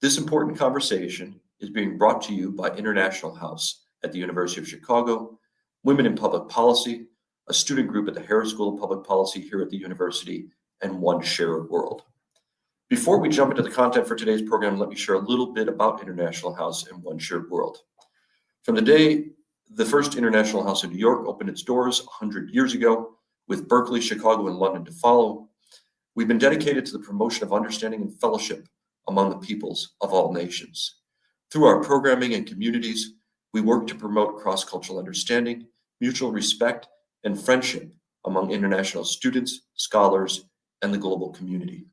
This important conversation is being brought to you by International House at the University of Chicago, Women in Public Policy, a student group at the Harris School of Public Policy here at the university, and One Shared World. Before we jump into the content for today's program, let me share a little bit about International House and One Shared World. From the day the first International House in New York opened its doors 100 years ago, with Berkeley, Chicago, and London to follow, we've been dedicated to the promotion of understanding and fellowship among the peoples of all nations. Through our programming and communities, we work to promote cross-cultural understanding, mutual respect, and friendship among international students, scholars, and the global community.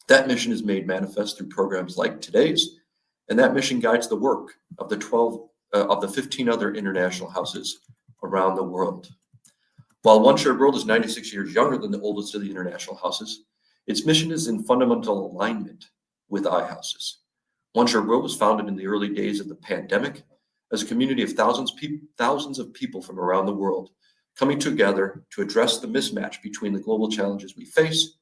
That mission is made manifest through programs like today's, and that mission guides the work of the 15 other international houses around the world. While One Shared World is 96 years younger than the oldest of the international houses, its mission is in fundamental alignment with iHouses. One Shared World was founded in the early days of the pandemic as a community of thousands of people from around the world coming together to address the mismatch between the global challenges we face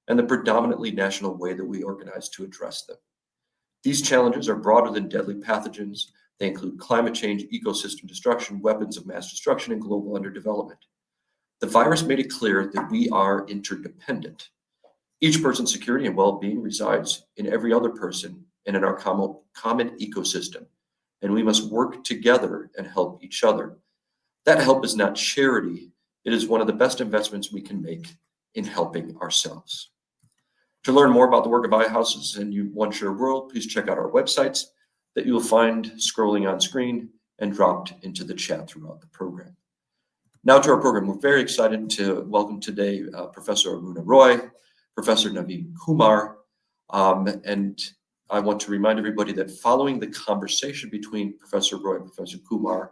and the predominantly national way that we organize to address them. These challenges are broader than deadly pathogens. They include climate change, ecosystem destruction, weapons of mass destruction, and global underdevelopment. The virus made it clear that we are interdependent. Each person's security and well-being resides in every other person and in our common ecosystem, and we must work together and help each other. That help is not charity. It is one of the best investments we can make in helping ourselves. To learn more about the work of iHouses and One Shared World, please check out our websites that you will find scrolling on screen and dropped into the chat throughout the program. Now to our program. We're very excited to welcome today Professor Aruna Roy, Professor Navin Kumar, and I want to remind everybody that following the conversation between Professor Roy and Professor Kumar,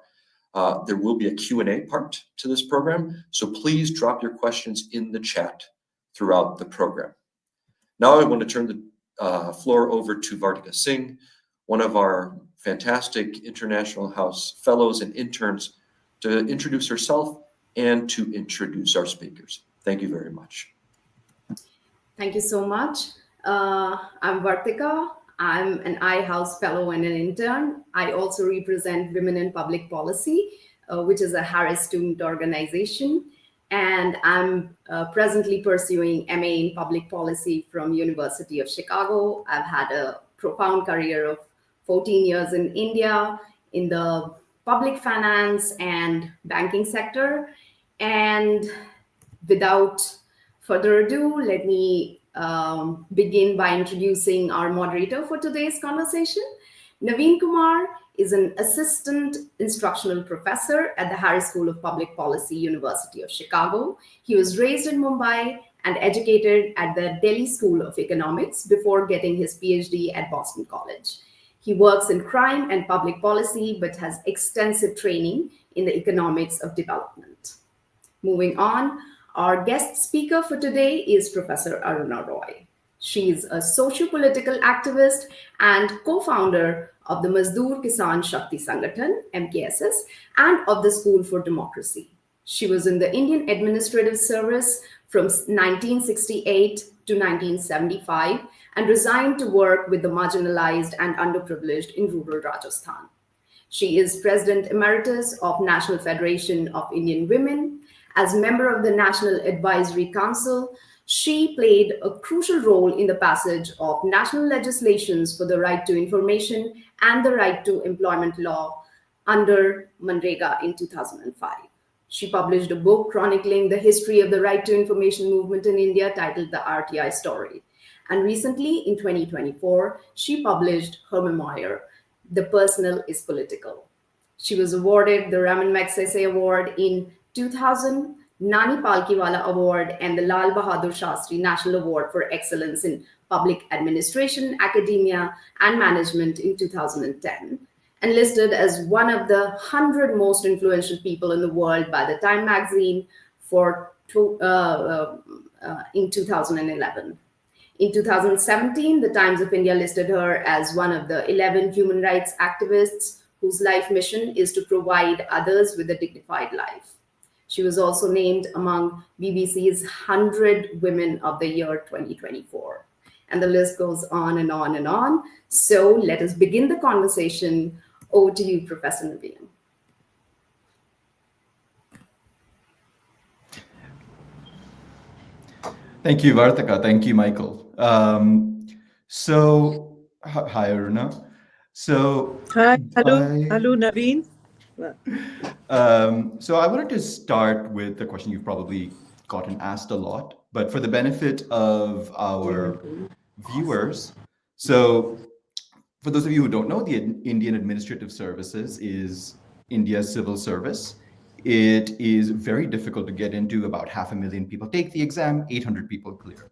there will be a Q&A part to this program, so please drop your questions in the chat throughout the program. Now I want to turn the floor over to Vartika Singh, one of our fantastic International House fellows and interns, to introduce herself and to introduce our speakers. Thank you very much. Thank you so much. I'm Vartika. I'm an iHouse fellow and an intern. I also represent Women in Public Policy, which is a Harris student organization. And I'm presently pursuing MA in Public Policy from University of Chicago. I've had a profound career of 14 years in India in the public finance and banking sector. And without further ado, let me begin by introducing our moderator for today's conversation. Navin Kumar is an assistant instructional professor at the Harris School of Public Policy, University of Chicago. He was raised in Mumbai and educated at the Delhi School of Economics before getting his PhD at Boston College. He works in crime and public policy, but has extensive training in the economics of development. Moving on, our guest speaker for today is Professor Aruna Roy. She is a socio-political activist and co-founder of the Mazdoor Kisan Shakti Sangathan, MKSS, and of the School for Democracy. She was in the Indian Administrative Service from 1968 to 1975 and resigned to work with the marginalized and underprivileged in rural Rajasthan. She is President Emeritus of National Federation of Indian Women. As member of the National Advisory Council, she played a crucial role in the passage of national legislations for the right to information and the right to employment law under Manrega in 2005. She published a book chronicling the history of the right to information movement in India titled The RTI Story. And recently, in 2024, she published her memoir, The Personal is Political. She was awarded the Raman Magsaysay Award in 2000, Nani Palkiwala Award, and the Lal Bahadur Shastri National Award for Excellence in Public Administration, Academia, and Management in 2010, and listed as one of the 100 most influential people in the world by the Time magazine in 2011. In 2017, the Times of India listed her as one of the 11 human rights activists whose life mission is to provide others with a dignified life. She was also named among BBC's 100 Women of the Year 2024. and the list goes on and on and on. So let us begin the conversation. Over to you, Professor Navin. Thank you, Vartika. Thank you, Michael. Hi, Aruna. Hi, hello, Navin. So I wanted to start with the question you've probably gotten asked a lot, but for the benefit of our viewers. So for those of you who don't know, the Indian Administrative Services is India's civil service. It is very difficult to get into. About 500,000 people take the exam, 800 people clear.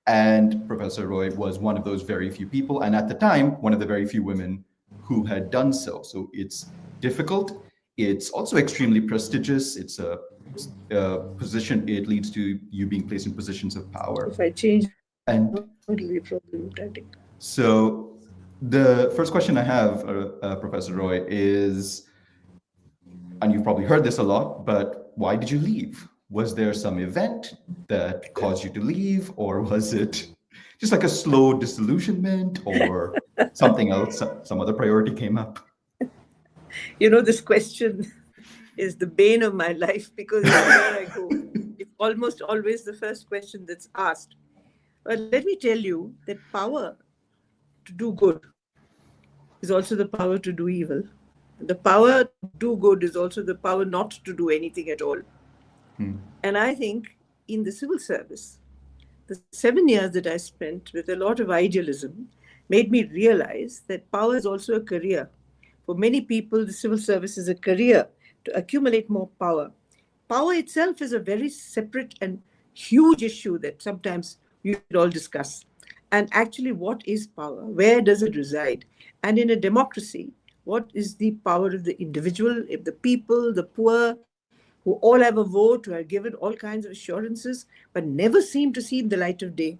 And Professor Roy was one of those very few people, and at the time, one of the very few women who had done so. So it's difficult. It's also extremely prestigious. It's a position. It leads to you being placed in positions of power. If I change, and it will be problematic. So the first question I have, Professor Roy, is, and you've probably heard this a lot, but why did you leave? Was there some event that caused you to leave, or was it just like a slow disillusionment, or something else, some other priority came up? You know, this question is the bane of my life, because everywhere I go, it's almost always the first question that's asked. But let me tell you that power to do good is also the power to do evil. The power to do good is also the power not to do anything at all. And I think in the civil service, the 7 years that I spent with a lot of idealism made me realize that power is also a career. For many people, the civil service is a career to accumulate more power. Power itself is a very separate and huge issue that sometimes we should all discuss. And actually, what is power? Where does it reside? And in a democracy, what is the power of the individual, if the people, the poor, who all have a vote, who are given all kinds of assurances, but never seem to see the light of day?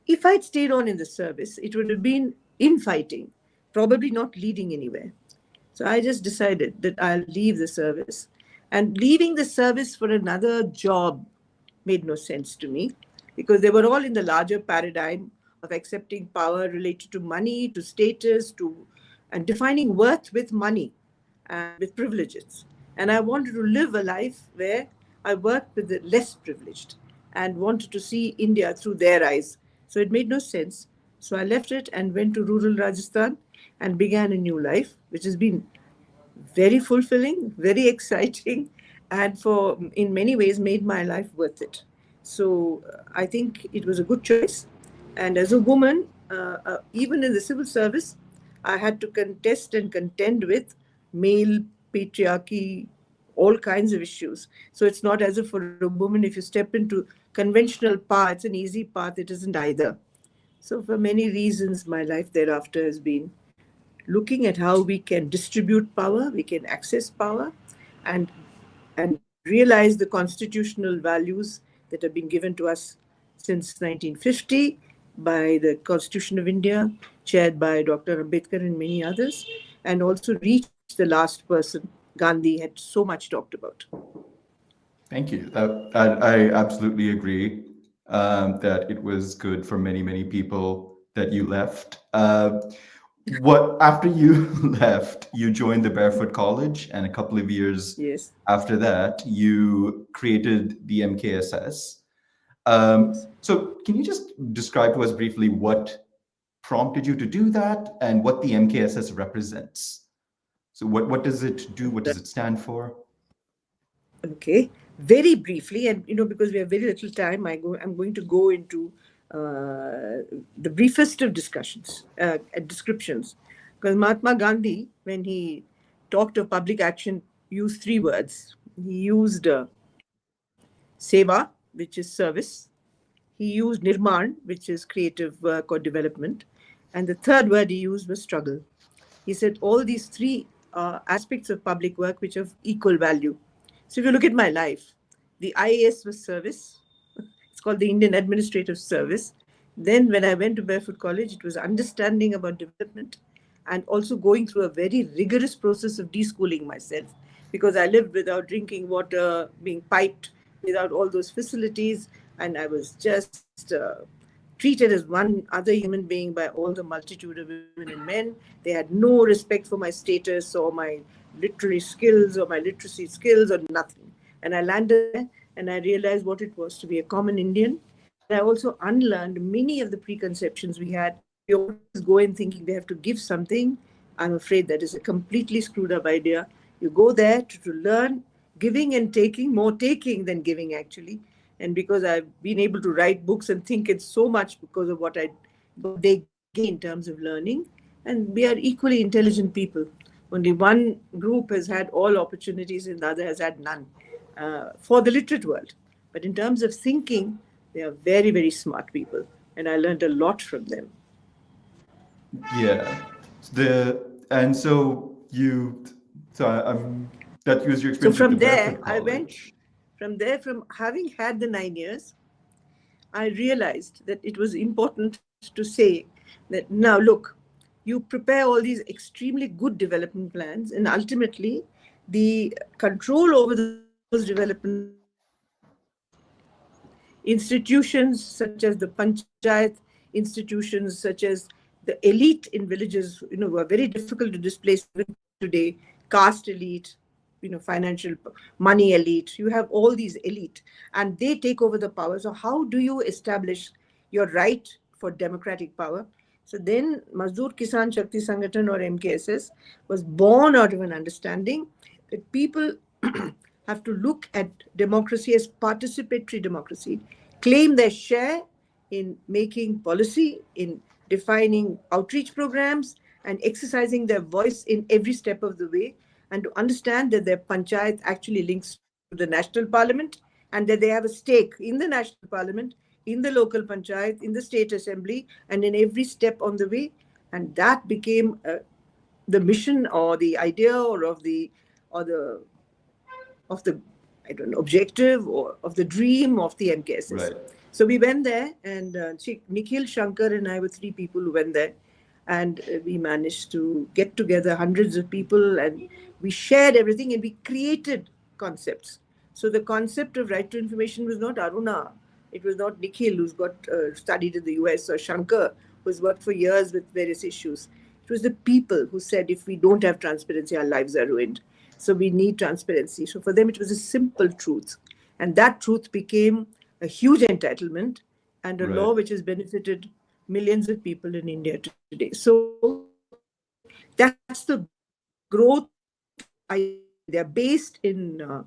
If I'd stayed on in the service, it would have been infighting, probably not leading anywhere. So I just decided that I'll leave the service. And leaving the service for another job made no sense to me, because they were all in the larger paradigm of accepting power related to money, to status, and defining worth with money and with privileges. And I wanted to live a life where I worked with the less privileged and wanted to see India through their eyes. So it made no sense. So I left it and went to rural Rajasthan and began a new life, which has been very fulfilling, very exciting, and in many ways made my life worth it. So I think it was a good choice. And as a woman, even in the civil service, I had to contest and contend with male patriarchy, all kinds of issues. So it's not as if for a woman, if you step into conventional path, it's an easy path. It isn't either. So for many reasons, my life thereafter has been looking at how we can distribute power, we can access power, and realize the constitutional values that have been given to us since 1950 by the Constitution of India, chaired by Dr. Ambedkar and many others, and also reach the last person Gandhi had so much talked about. Thank you. I absolutely agree that it was good for many, many people that you left. After you left, you joined the Barefoot College, and a couple of years after that, you created the MKSS. So can you just describe to us briefly what prompted you to do that and what the MKSS represents? So what does it do? What does it stand for? Okay, very briefly, and because we have very little time, I'm going to go into the briefest of descriptions. Because Mahatma Gandhi, when he talked of public action, used 3 words. He used seva, which is service. He used nirman, which is creative work or development. And the third word he used was struggle. He said all these 3 aspects of public work which have equal value. So if you look at my life, the IAS was service. It's called the Indian Administrative Service. Then when I went to Barefoot College, it was understanding about development and also going through a very rigorous process of deschooling myself, because I lived without drinking water, being piped, without all those facilities. And I was just treated as one other human being by all the multitude of women and men. They had no respect for my status or my literary skills or my literacy skills or nothing. And I landed there and I realized what it was to be a common Indian. I also unlearned many of the preconceptions we had. We always go in thinking we have to give something. I'm afraid that is a completely screwed up idea. You go there to learn giving and taking, more taking than giving actually. And because I've been able to write books and think it's so much because of what they gain in terms of learning. And we are equally intelligent people. Only one group has had all opportunities and the other has had none for the literate world. But in terms of thinking, they are very, very smart people. And I learned a lot from them. Yeah. And so that was your So experience with from the there, Barefoot College. from having had the 9 years, I realized that it was important to say that now look, you prepare all these extremely good development plans, and ultimately the control over those development institutions such as the panchayat, institutions such as the elite in villages, were very difficult to displace today, caste elite, financial money elite. You have all these elite and they take over the power. So how do you establish your right for democratic power? So then Mazdoor Kisan Shakti Sangathan, or MKSS, was born out of an understanding that people have to look at democracy as participatory democracy, claim their share in making policy, in defining outreach programs, and exercising their voice in every step of the way, and to understand that their panchayat actually links to the national parliament and that they have a stake in the national parliament, in the local panchayat, in the state assembly, and in every step on the way. And that became the mission or the idea of the I don't know, objective or of the dream of the MKSS. Right. So we went there, and Nikhil, Shankar, and I were 3 people who went there, and we managed to get together hundreds of people, and we shared everything, and we created concepts. So the concept of right to information was not Aruna, it was not Nikhil, who's got studied in the US, or Shankar, who's worked for years with various issues. It was the people who said, if we don't have transparency, our lives are ruined. So we need transparency. So for them, it was a simple truth. And that truth became a huge entitlement and a law which has benefited millions of people in India today. So that's the growth. They're based in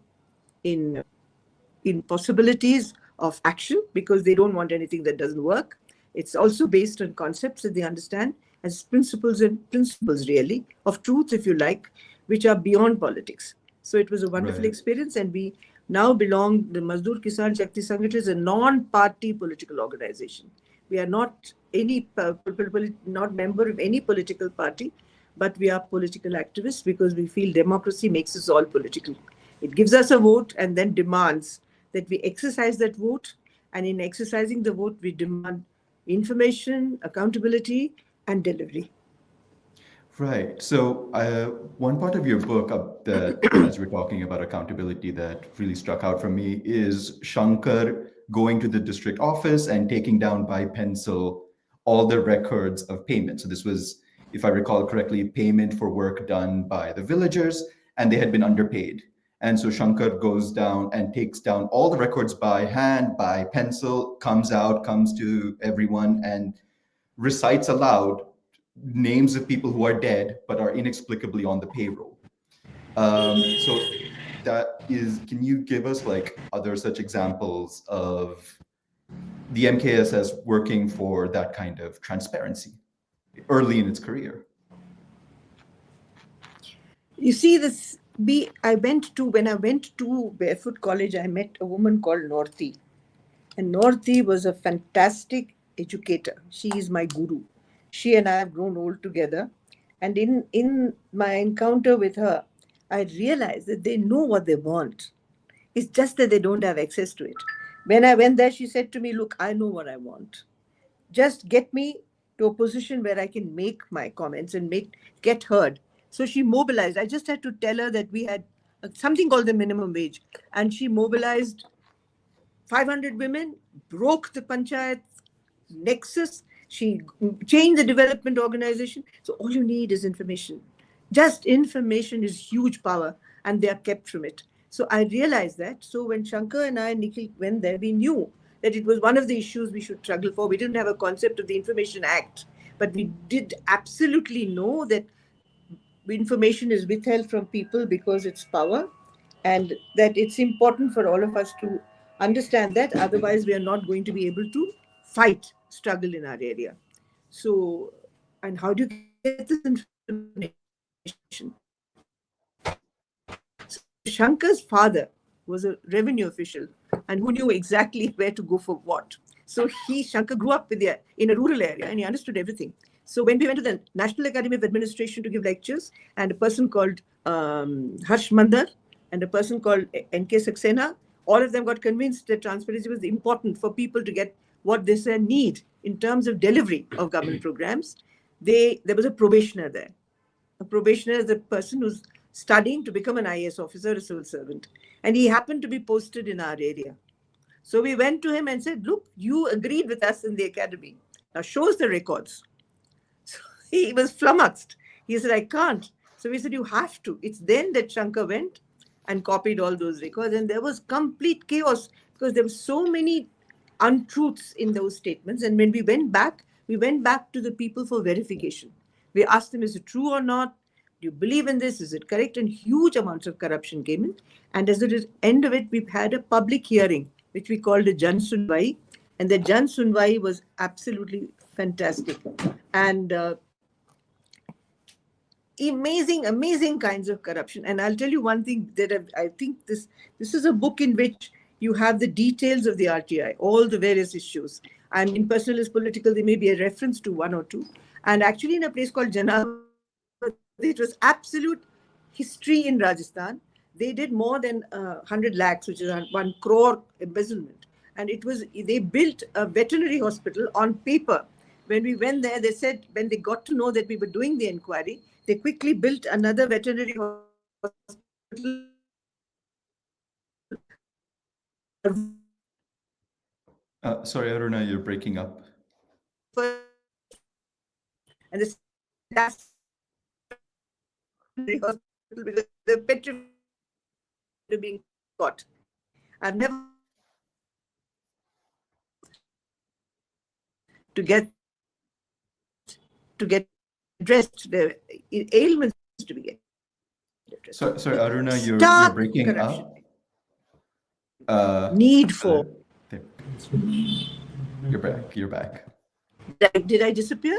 possibilities of action because they don't want anything that doesn't work. It's also based on concepts that they understand as principles really of truth, if you like, which are beyond politics. So it was a wonderful experience, and we now belong, the Mazdoor Kisan Shakti Sangathan is a non-party political organization. We are not not member of any political party, but we are political activists because we feel democracy makes us all political. It gives us a vote and then demands that we exercise that vote, and in exercising the vote, we demand information, accountability, and delivery. Right. So one part of your book that, as we're talking about accountability, that really struck out for me is Shankar going to the district office and taking down by pencil all the records of payment. So this was, if I recall correctly, payment for work done by the villagers, and they had been underpaid. And so Shankar goes down and takes down all the records by hand, by pencil, comes to everyone and recites aloud names of people who are dead but are inexplicably on the payroll. So can you give us like other such examples of the MKSS working for that kind of transparency early in its career? You see, when I went to Barefoot College, I met a woman called Northi. And Northi was a fantastic educator. She is my guru. She and I have grown old together. And in my encounter with her, I realized that they know what they want. It's just that they don't have access to it. When I went there, she said to me, look, I know what I want. Just get me to a position where I can make my comments and get heard. So she mobilized. I just had to tell her that we had something called the minimum wage. And she mobilized 500 women, broke the panchayat nexus. She changed the development organization. So all you need is information. Just information is huge power, and they are kept from it. So I realized that. So when Shankar and I, Nikhil, went there, we knew that it was one of the issues we should struggle for. We didn't have a concept of the Information Act, but we did absolutely know that information is withheld from people because it's power, and that it's important for all of us to understand that. Otherwise, we are not going to be able to struggle in our area. So, and how do you get this information? So Shankar's father was a revenue official and who knew exactly where to go for what. So Shankar grew up in a rural area, and he understood everything. So when we went to the National Academy of Administration to give lectures, and a person called Harsh Mandar and a person called N.K. Saxena, all of them got convinced that transparency was important for people to get what they said need in terms of delivery of government programs. There was a probationer there. A probationer is a person who's studying to become an IAS officer, a civil servant. And he happened to be posted in our area. So we went to him and said, look, you agreed with us in the academy. Now show us the records. So he was flummoxed. He said, I can't. So we said, you have to. It's then that Shankar went and copied all those records. And there was complete chaos because there were so many untruths in those statements. And when we went back to the people for verification. We asked them, is it true or not? Do you believe in this? Is it correct? And huge amounts of corruption came in. And as the end of it, we've had a public hearing, which we called a Jan Sunwai. And the Jan Sunwai was absolutely fantastic. And amazing kinds of corruption. And I'll tell you one thing that I think this is a book in which you have the details of the RTI, all the various issues. And in Personalist Political, there may be a reference to one or two. And actually in a place called Janavati, it was absolute history in Rajasthan. They did more than 100 lakhs, which is 1 crore embezzlement. And they built a veterinary hospital on paper. When we went there, they said, when they got to know that we were doing the inquiry, they quickly built another veterinary hospital. Sorry, Aruna, you're breaking up. And that's the hospital because the petrified being caught. I've never to get addressed the ailments to be get addressed. Sorry, Aruna, you're breaking corruption. up. Need for. You're back. Did I disappear?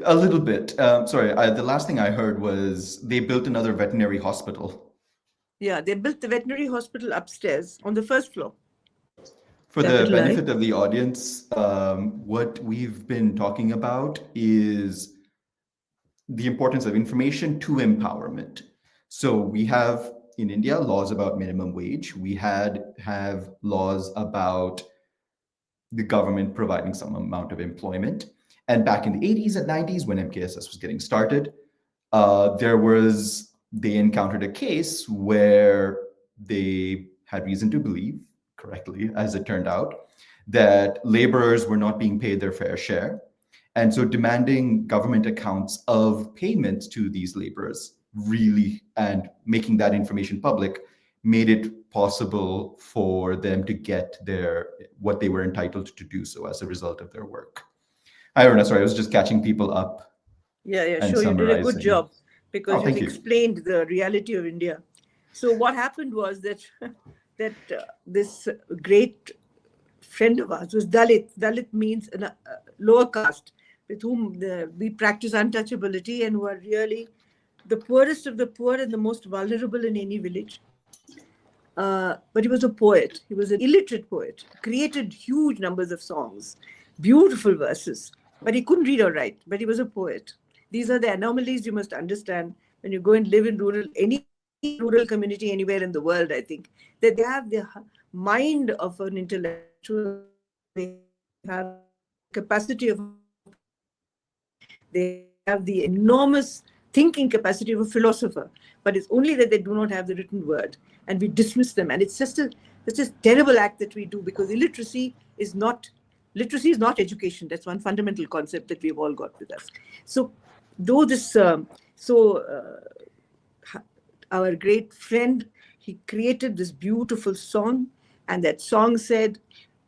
A little bit. Sorry, the last thing I heard was they built another veterinary hospital. Yeah, they built the veterinary hospital upstairs on the first floor. For the benefit of the audience, what we've been talking about is the importance of information to empowerment. So we have in India laws about minimum wage. We have laws about the government providing some amount of employment. And back in the 80s and 90s, when MKSS was getting started, they encountered a case where they had reason to believe, correctly, as it turned out, that laborers were not being paid their fair share. And so demanding government accounts of payments to these laborers really, and making that information public, made it possible for them to get what they were entitled to do so as a result of their work. Aruna, sorry, I was just catching people up. Yeah, sure. You did a good job because you've explained the reality of India. So what happened was that this great friend of ours was Dalit. Dalit means a lower caste with whom we practice untouchability and who are really the poorest of the poor and the most vulnerable in any village. But he was a poet. He was an illiterate poet, created huge numbers of songs, beautiful verses, but he couldn't read or write, but he was a poet. These are the anomalies you must understand when you go and live in any rural community anywhere in the world, I think, that they have the mind of an intellectual, they have capacity they have the enormous thinking capacity of a philosopher, but it's only that they do not have the written word, and we dismiss them. And it's just a terrible act that we do, because illiteracy is not literacy is not education. That's one fundamental concept that we've all got with us. So though this, our great friend, he created this beautiful song, and that song said,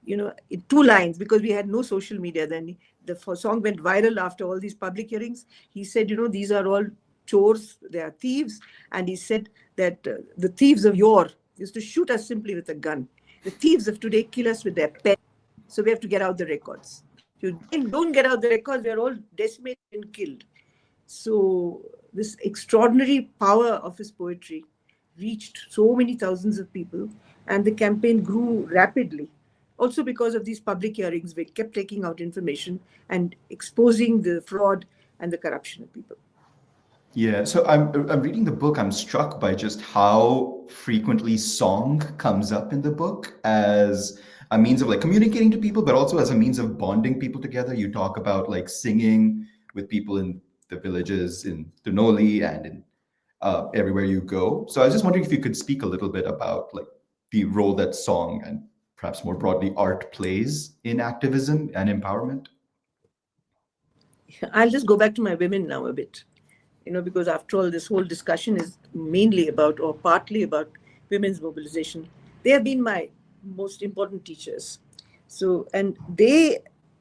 in 2 lines, because we had no social media then, the song went viral after all these public hearings. He said, these are all chores, they are thieves. And he said that the thieves of yore used to shoot us simply with a gun. The thieves of today kill us with their pen. So we have to get out the records. If you don't get out the records, we are all decimated and killed. So this extraordinary power of his poetry reached so many thousands of people, and the campaign grew rapidly. Also because of these public hearings, we kept taking out information and exposing the fraud and the corruption of people. Yeah, so I'm reading the book. I'm struck by just how frequently song comes up in the book as a means of like communicating to people, but also as a means of bonding people together. You talk about like singing with people in the villages in Dunoli and in everywhere you go. So I was just wondering if you could speak a little bit about like the role that song and perhaps more broadly art plays in activism and empowerment. I'll just go back to my women now a bit, because after all, this whole discussion is mainly about, or partly about, women's mobilization. They have been my most important teachers. So, and they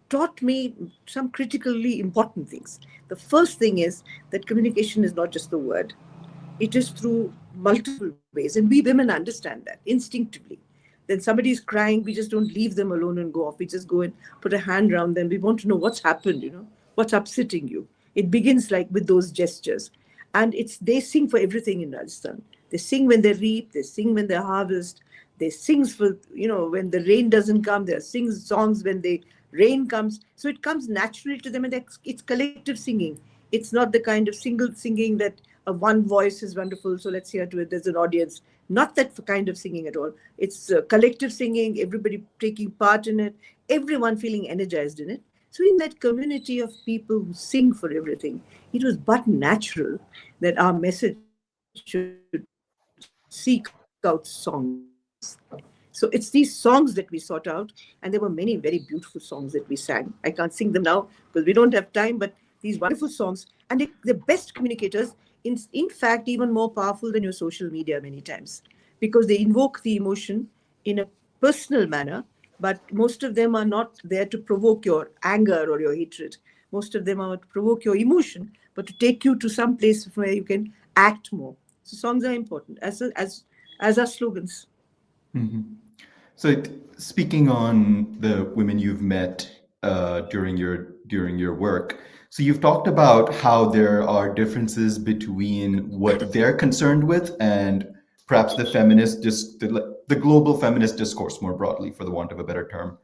taught me some critically important things. The first thing is that communication is not just the word. It is through multiple ways. And we women understand that instinctively. Then somebody is crying, we just don't leave them alone and go off. We just go and put a hand around them. We want to know what's happened, what's upsetting you. It begins like with those gestures. And they sing for everything in Rajasthan. They sing when they reap, they sing when they harvest, they sing for, when the rain doesn't come, they sing songs when the rain comes. So it comes naturally to them, and it's collective singing. It's not the kind of single singing that one voice is wonderful, so let's hear to it, there's an audience. Not that kind of singing at all. It's collective singing, everybody taking part in it, everyone feeling energized in it. So in that community of people who sing for everything, it was but natural that our message should seek out songs. So it's these songs that we sought out, and there were many very beautiful songs that we sang. I can't sing them now because we don't have time, but these wonderful songs, and the best communicators, in fact, even more powerful than your social media many times, because they invoke the emotion in a personal manner, but most of them are not there to provoke your anger or your hatred. Most of them are to provoke your emotion, but to take you to some place where you can act more. So songs are important, as are slogans. Mm-hmm. So speaking on the women you've met during your work, so you've talked about how there are differences between what they're concerned with and perhaps the global feminist discourse more broadly, for the want of a better term.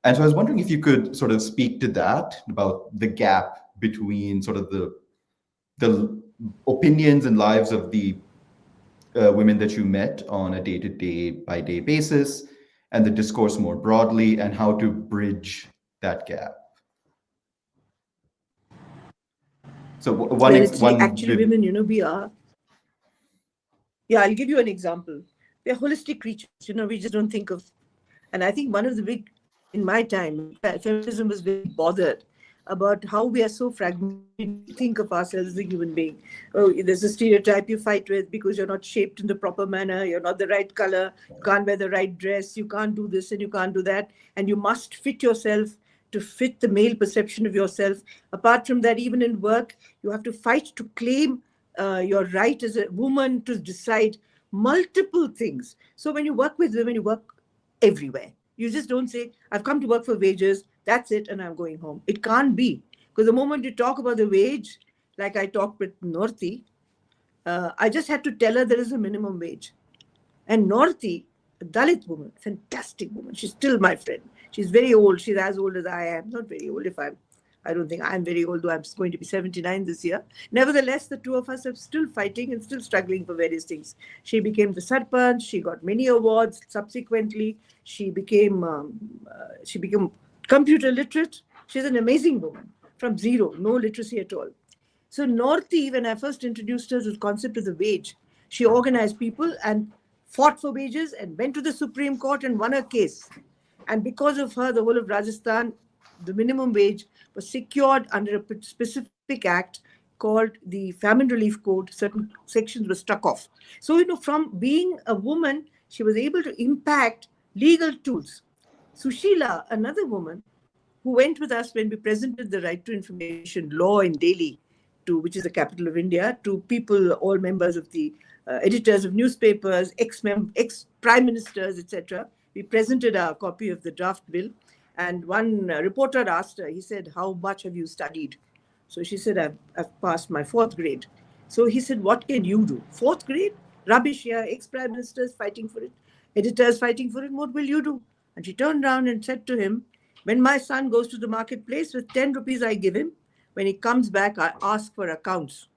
And so I was wondering if you could sort of speak to that, about the gap between sort of the opinions and lives of the women that you met on a day-to-day by day basis and the discourse more broadly, and how to bridge that gap. So women, we are. Yeah, I'll give you an example. We are holistic creatures, we just don't think of. And I think one of the big, in my time, feminism was very bothered about how we are so fragmented. We think of ourselves as a human being. Oh, there's a stereotype you fight with because you're not shaped in the proper manner, you're not the right color, you can't wear the right dress, you can't do this and you can't do that, and you must fit yourself to fit the male perception of yourself. Apart from that, even in work, you have to fight to claim your right as a woman to decide multiple things. So when you work with women, you work everywhere. You just don't say, I've come to work for wages, that's it, and I'm going home. It can't be. Because the moment you talk about the wage, like I talked with Northi, I just had to tell her there is a minimum wage. And Northi, a Dalit woman, fantastic woman, she's still my friend. She's very old. She's as old as I am. Not very old. I don't think I'm very old, though I'm going to be 79 this year. Nevertheless, the two of us are still fighting and still struggling for various things. She became the Sarpanch. She got many awards. Subsequently, she became computer literate. She's an amazing woman from zero, no literacy at all. So Northi, when I first introduced her to the concept of the wage, she organized people and fought for wages and went to the Supreme Court and won her case. And because of her, the whole of Rajasthan, the minimum wage was secured under a specific act called the Famine Relief Code. Certain sections were struck off. So, from being a woman, she was able to impact legal tools. Sushila, another woman, who went with us when we presented the Right to Information law in Delhi, which is the capital of India, to people, all members of the editors of newspapers, ex-prime ministers, etc. We presented a copy of the draft bill, and one reporter asked her, he said, "How much have you studied?" So she said, I've passed my 4th grade. So he said, "What can you do?" 4th grade? Rubbish, yeah, ex-prime ministers fighting for it, editors fighting for it, what will you do? And she turned around and said to him, "When my son goes to the marketplace, with 10 rupees I give him. When he comes back, I ask for accounts.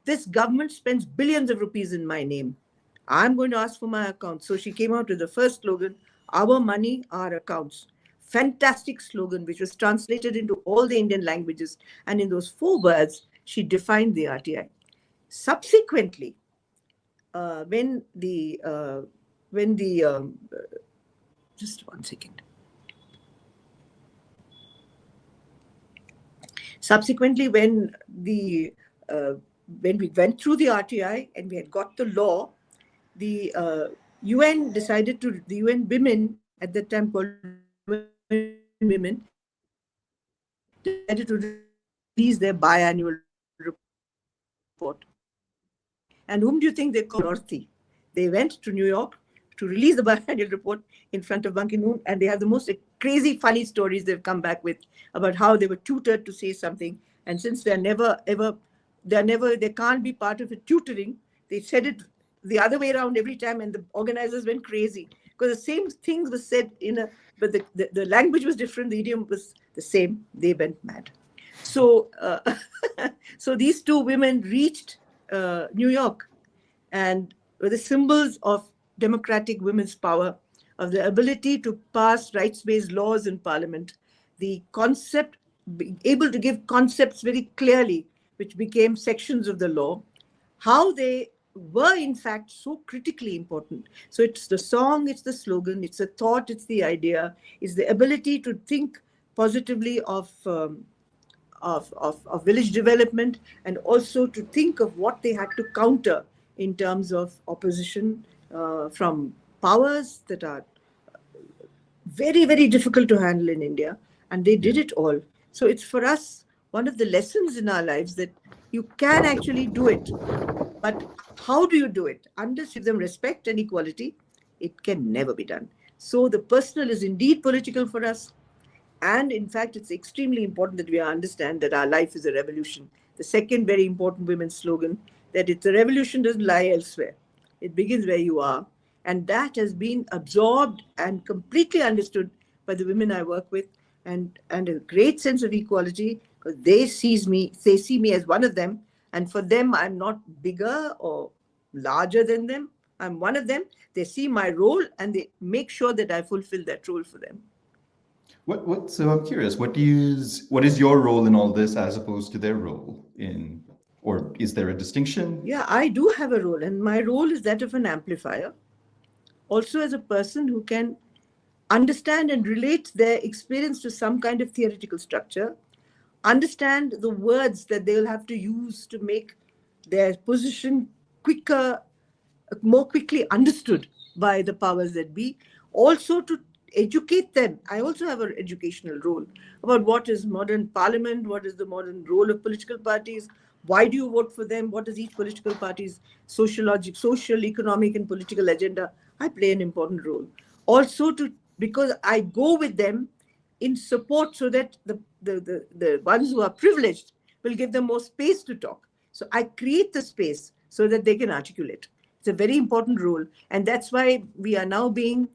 This government spends billions of rupees in my name. I'm going to ask for my accounts." So she came out with the first slogan, "Our money, our accounts." Fantastic slogan, which was translated into all the Indian languages. And in those 4 words, she defined the RTI. Subsequently, just one second. Subsequently, when we went through the RTI and we had got the law, the UN decided to, the UN women at that time called women, decided to release their biannual report. And whom do you think they called? Dorothy. They went to New York to release the biannual report in front of Ban Ki-moon, and they have the most crazy, funny stories they've come back with about how they were tutored to say something. And since they can't be part of a tutoring, they said it the other way around every time, and the organizers went crazy because the same things were said but the language was different, the idiom was the same. They went mad. So, so these 2 women reached New York and were the symbols of democratic women's power, of the ability to pass rights-based laws in parliament, the concept, being able to give concepts very clearly, which became sections of the law, how they were in fact so critically important. So it's the song, it's the slogan, it's the thought, it's the idea, it's the ability to think positively of village development, and also to think of what they had to counter in terms of opposition from powers that are very, very difficult to handle in India. And they did it all. So it's for us one of the lessons in our lives that you can actually do it. But how do you do it? Unless you give them respect and equality, it can never be done. So the personal is indeed political for us. And in fact, it's extremely important that we understand that our life is a revolution. The second very important women's slogan, that it's a revolution doesn't lie elsewhere. It begins where you are. And that has been absorbed and completely understood by the women I work with, and a great sense of equality, because they see me as one of them. And for them, I'm not bigger or larger than them. I'm one of them. They see my role and they make sure that I fulfill that role for them. So I'm curious, what is your role in all this as opposed to their role or is there a distinction? Yeah, I do have a role, and my role is that of an amplifier. Also as a person who can understand and relate their experience to some kind of theoretical structure, understand the words that they'll have to use to make their position more quickly understood by the powers that be, also to educate them. I also have an educational role about what is modern parliament, what is the modern role of political parties, why do you vote for them, what is each political party's social, economic and political agenda. I play an important role. Also because I go with them in support so that the ones who are privileged will give them more space to talk. So I create the space so that they can articulate. It's a very important role. And that's why we are now being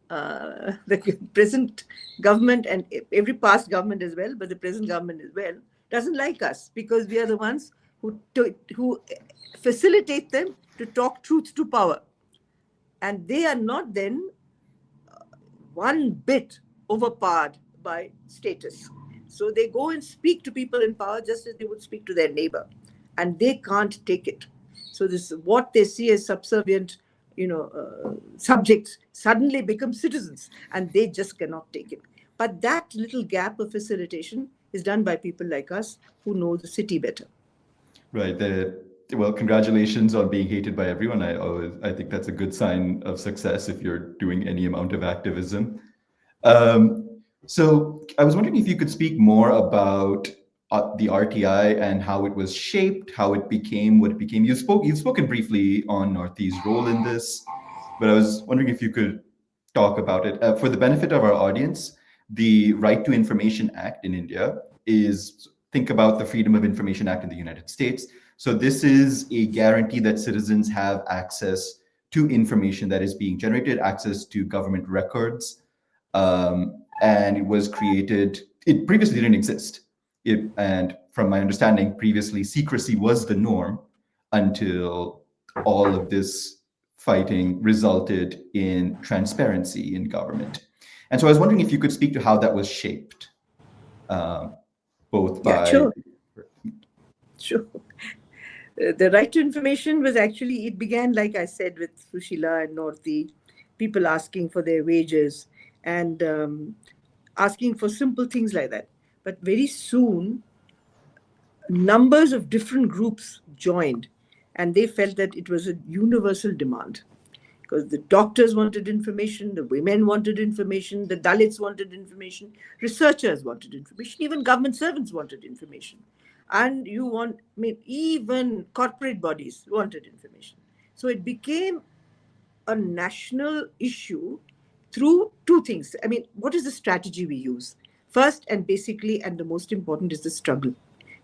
the present government, and every past government as well, but the present government as well, doesn't like us because we are the ones who facilitate them to talk truth to power. And they are not then one bit overpowered by status. So they go and speak to people in power just as they would speak to their neighbor, and they can't take it. So this what they see as subservient subjects suddenly become citizens, and they just cannot take it. But that little gap of facilitation is done by people like us who know the city better. Right. Well, congratulations on being hated by everyone. I think that's a good sign of success if you're doing any amount of activism. So I was wondering if you could speak more about the RTI and how it was shaped, how it became what it became. You've spoken briefly on Northeast's role in this, but I was wondering if you could talk about it. For the benefit of our audience, the Right to Information Act in India think about the Freedom of Information Act in the United States. So this is a guarantee that citizens have access to information that is being generated, access to government records. And it was created, it previously didn't exist. And from my understanding, previously secrecy was the norm until all of this fighting resulted in transparency in government. And so I was wondering if you could speak to how that was shaped, both by... Sure. The right to information was actually, it began, like I said, with Sushila and Northi, people asking for their wages and asking for simple things like that. But very soon, numbers of different groups joined, and they felt that it was a universal demand. Because the doctors wanted information, the women wanted information, the Dalits wanted information, researchers wanted information, even government servants wanted information. And even corporate bodies wanted information. So it became a national issue through two things. What is the strategy we use? First and basically, and the most important, is the struggle.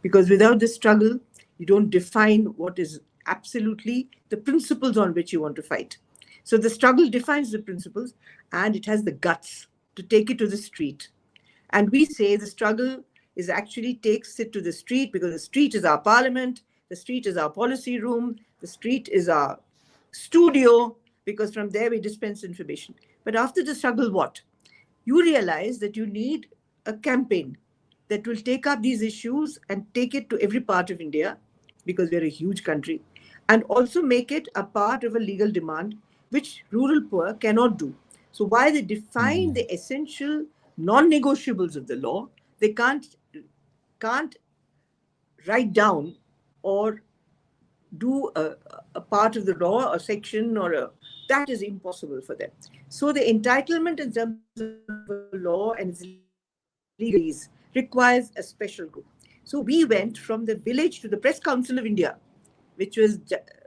Because without the struggle, you don't define what is absolutely the principles on which you want to fight. So the struggle defines the principles, and it has the guts to take it to the street. And we say the struggle takes it to the street, because the street is our parliament, the street is our policy room, the street is our studio, because from there we dispense information. But after the struggle, what? You realize that you need a campaign that will take up these issues and take it to every part of India, because we're a huge country, and also make it a part of a legal demand, which rural poor cannot do. So while they define the essential non-negotiables of the law, they can't write down or do a part of the law, a section, that is impossible for them. So the entitlement in terms of law and its legalese requires a special group. So we went from the village to the Press Council of India, which was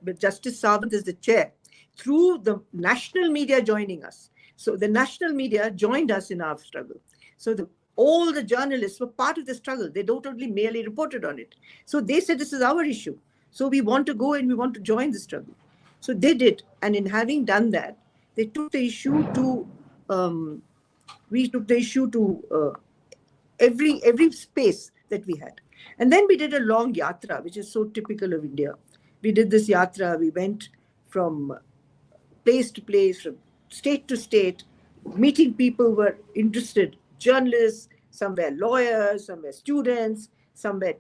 with Justice Sawant as the chair, through the national media joining us. So the national media joined us in our struggle. So all the journalists were part of the struggle. They don't only merely reported on it. So they said, this is our issue. So we want to go and we want to join the struggle. So they did. And in having done that, they took the issue to, every space that we had. And then we did a long yatra, which is so typical of India. We did this yatra. We went from place to place, from state to state, meeting people who were interested, journalists, some were lawyers, some were students, some were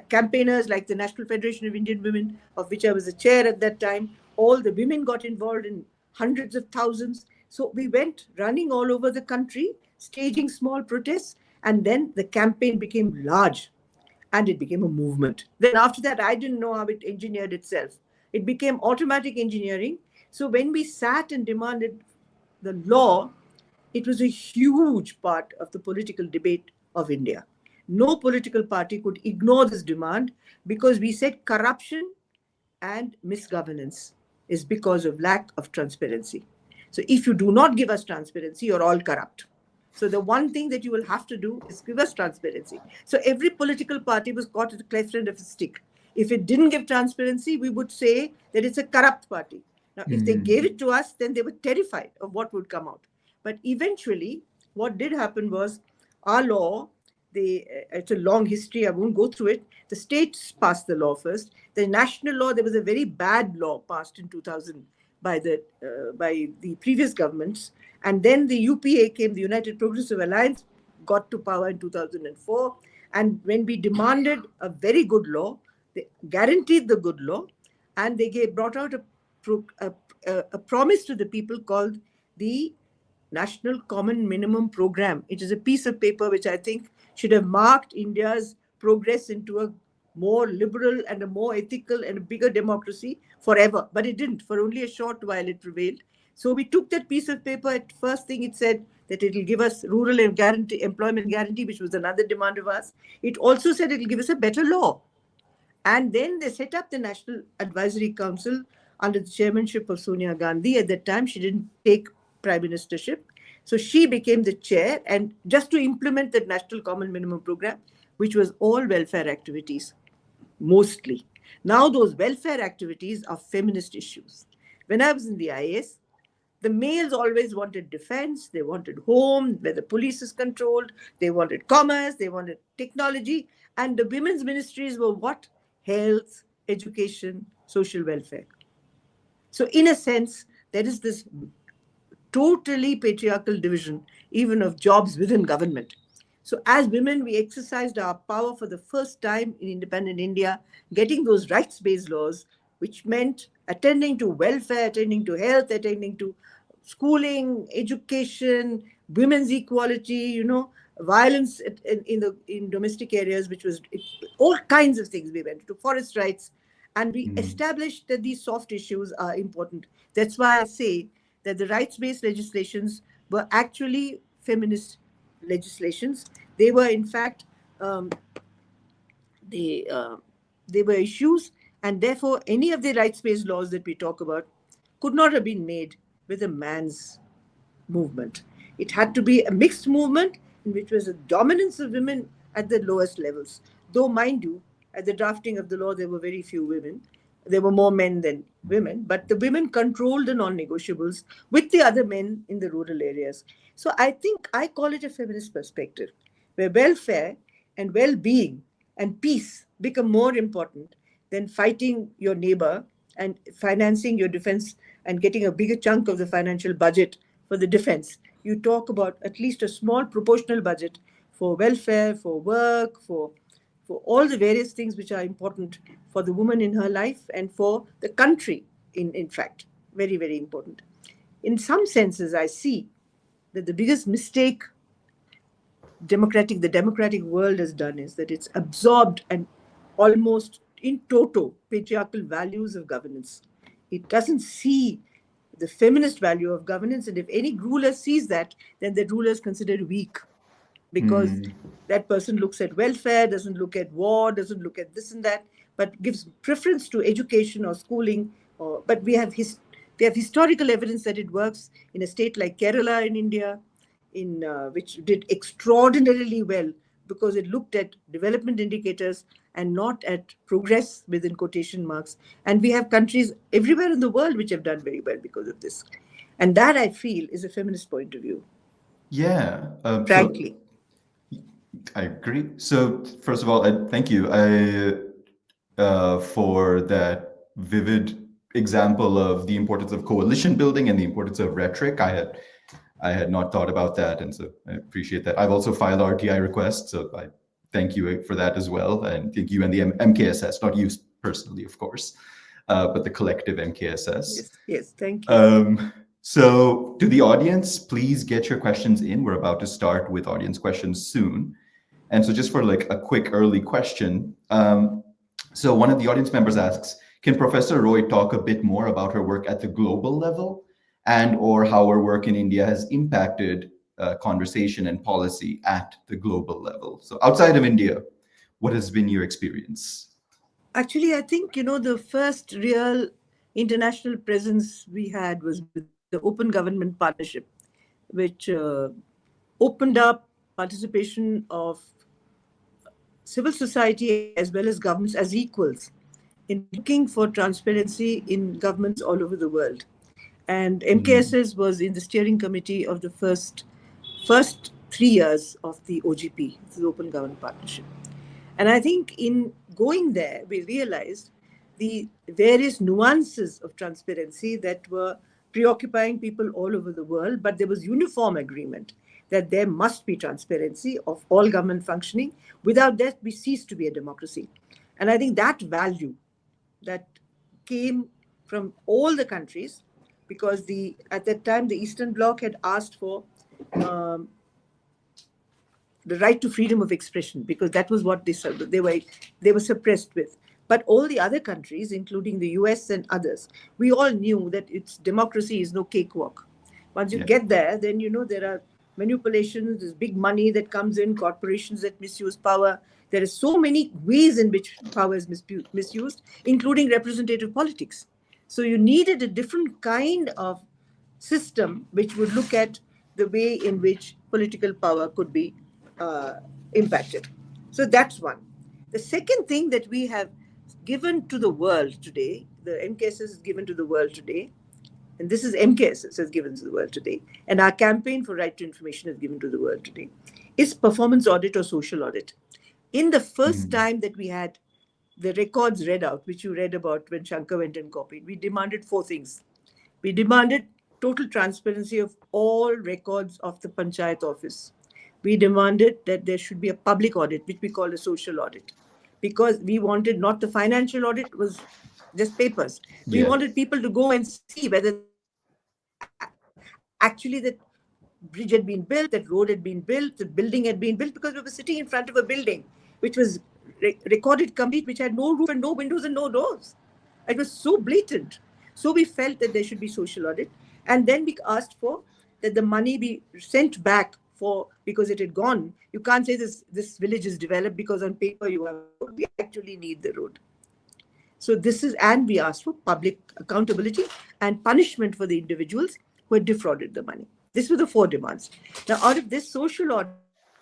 campaigners like the National Federation of Indian Women, of which I was the chair at that time. All the women got involved in hundreds of thousands. So we went running all over the country, staging small protests, and then the campaign became large and it became a movement. Then after that, I didn't know how it engineered itself. It became automatic engineering. So when we sat and demanded the law, it was a huge part of the political debate of India. No political party could ignore this demand, because we said corruption and misgovernance is because of lack of transparency. So if you do not give us transparency, you're all corrupt. So the one thing that you will have to do is give us transparency. So every political party was caught at the cleft end of a stick. If it didn't give transparency, we would say that it's a corrupt party. Now, if they gave it to us, then they were terrified of what would come out. But eventually, what did happen was our law, it's a long history, I won't go through it. The states passed the law first. The national law, there was a very bad law passed in 2000 by the previous governments. And then the UPA came, the United Progressive Alliance, got to power in 2004. And when we demanded a very good law, they guaranteed the good law, and they brought out a a promise to the people called the National Common Minimum Program. It is a piece of paper which I think should have marked India's progress into a more liberal and a more ethical and a bigger democracy forever. But it didn't. For only a short while it prevailed. So we took that piece of paper. At first thing it said that it will give us rural and employment guarantee, which was another demand of ours. It also said it will give us a better law. And then they set up the National Advisory Council under the chairmanship of Sonia Gandhi. At that time, she didn't take prime ministership. So she became the chair, and just to implement the National Common Minimum Program, which was all welfare activities, mostly. Now those welfare activities are feminist issues. When I was in the IAS, the males always wanted defense, they wanted home, where the police is controlled, they wanted commerce, they wanted technology, and the women's ministries were what? Health, education, social welfare. So in a sense, there is this totally patriarchal division, even of jobs within government. So as women, we exercised our power for the first time in independent India, getting those rights-based laws, which meant attending to welfare, attending to health, attending to schooling, education, women's equality, violence in domestic areas, which was all kinds of things. We went to forest rights, and we established that these soft issues are important. That's why I say that the rights-based legislations were actually feminist legislations. They were, in fact, they were issues, and therefore any of the rights-based laws that we talk about could not have been made with a man's movement. It had to be a mixed movement in which was a dominance of women at the lowest levels. Though, mind you, at the drafting of the law, there were very few women. There were more men than women, but the women controlled the non-negotiables with the other men in the rural areas. So I think I call it a feminist perspective, where welfare and well-being and peace become more important than fighting your neighbor and financing your defense and getting a bigger chunk of the financial budget for the defense. You talk about at least a small proportional budget for welfare, for work, for all the various things which are important for the woman in her life and for the country, in fact, very, very important. In some senses, I see that the biggest mistake the democratic world has done is that it's absorbed and almost in toto patriarchal values of governance. It doesn't see the feminist value of governance, and if any ruler sees that, then the ruler is considered weak, because that person looks at welfare, doesn't look at war, doesn't look at this and that, but gives preference to education or schooling. But we have historical evidence that it works in a state like Kerala in India, which did extraordinarily well because it looked at development indicators and not at progress within quotation marks. And we have countries everywhere in the world which have done very well because of this. And that, I feel, is a feminist point of view. Yeah. Frankly. I agree. So first of all, thank you for that vivid example of the importance of coalition building and the importance of rhetoric. I had not thought about that, and so I appreciate that. I've also filed RTI requests, so I thank you for that as well, and thank you and the MKSS, not you personally, of course, but the collective MKSS. Yes, thank you. So to the audience, please get your questions in. We're about to start with audience questions soon. And so just for like a quick early question, so one of the audience members asks, can Professor Roy talk a bit more about her work at the global level and or how her work in India has impacted conversation and policy at the global level? So outside of India, what has been your experience? Actually, I think, the first real international presence we had was with the Open Government Partnership, which opened up participation of civil society as well as governments as equals in looking for transparency in governments all over the world. And MKSS was in the steering committee of the first 3 years of the OGP, the Open Government Partnership. And I think in going there, we realized the various nuances of transparency that were preoccupying people all over the world, but there was uniform agreement that there must be transparency of all government functioning. Without that, we cease to be a democracy. And I think that value that came from all the countries, because at that time the Eastern Bloc had asked for um, the right to freedom of expression, because that was what they were suppressed with. But all the other countries, including the US and others, we all knew that its democracy is no cakewalk. Once you get there, then there are manipulations, there's big money that comes in, corporations that misuse power. There are so many ways in which power is misused, including representative politics. So you needed a different kind of system which would look at the way in which political power could be impacted. So that's one. The second thing that we have given to the world today, the MKSS is given to the world today, and this is MKSS has given to the world today, and our campaign for right to information is given to the world today, is performance audit or social audit. In the first time that we had the records read out, which you read about when Shankar went and copied, we demanded 4 things. We demanded total transparency of all records of the Panchayat office. We demanded that there should be a public audit, which we call a social audit, because we wanted not the financial audit, was just papers. We wanted people to go and see whether actually that bridge had been built, that road had been built, the building had been built, because we were sitting in front of a building which was recorded complete, which had no roof and no windows and no doors. It was so blatant. So we felt that there should be social audit. And then we asked for that the money be sent back because it had gone. You can't say this village is developed because on paper you have, we actually need the road. So and we asked for public accountability and punishment for the individuals who had defrauded the money. These were the 4 demands. Now, out of this, social audit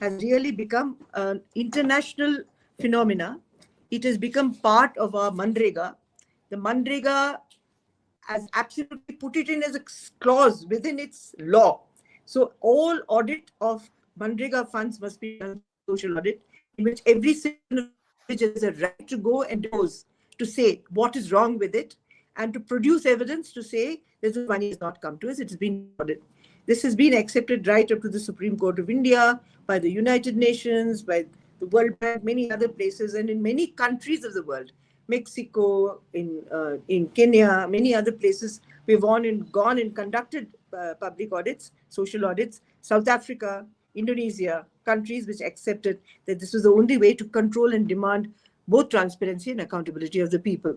has really become an international phenomena. It has become part of our Manrega. The Manrega has absolutely put it in as a clause within its law. So all audit of Manrega funds must be done social audit, in which every citizen has a right to go and depose to say what is wrong with it and to produce evidence to say that the money has not come to us, it's been audited. This has been accepted right up to the Supreme Court of India, by the United Nations, by the World Bank, many other places, and in many countries of the world. Mexico, in Kenya, many other places, we've gone and conducted public audits, social audits. South Africa, Indonesia, countries which accepted that this was the only way to control and demand both transparency and accountability of the people.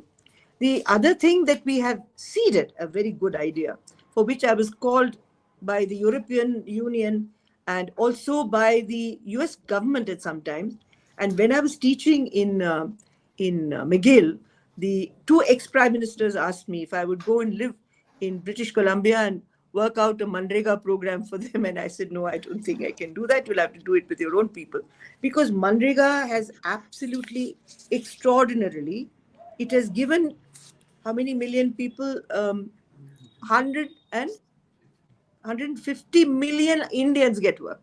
The other thing that we have seeded, a very good idea, for which I was called by the European Union and also by the US government at some times. And when I was teaching in McGill, the 2 ex-prime ministers asked me if I would go and live in British Columbia and work out a Manrega program for them. And I said, no, I don't think I can do that. You'll have to do it with your own people. Because Manrega has absolutely, extraordinarily, it has given how many million people? 150 million Indians get work.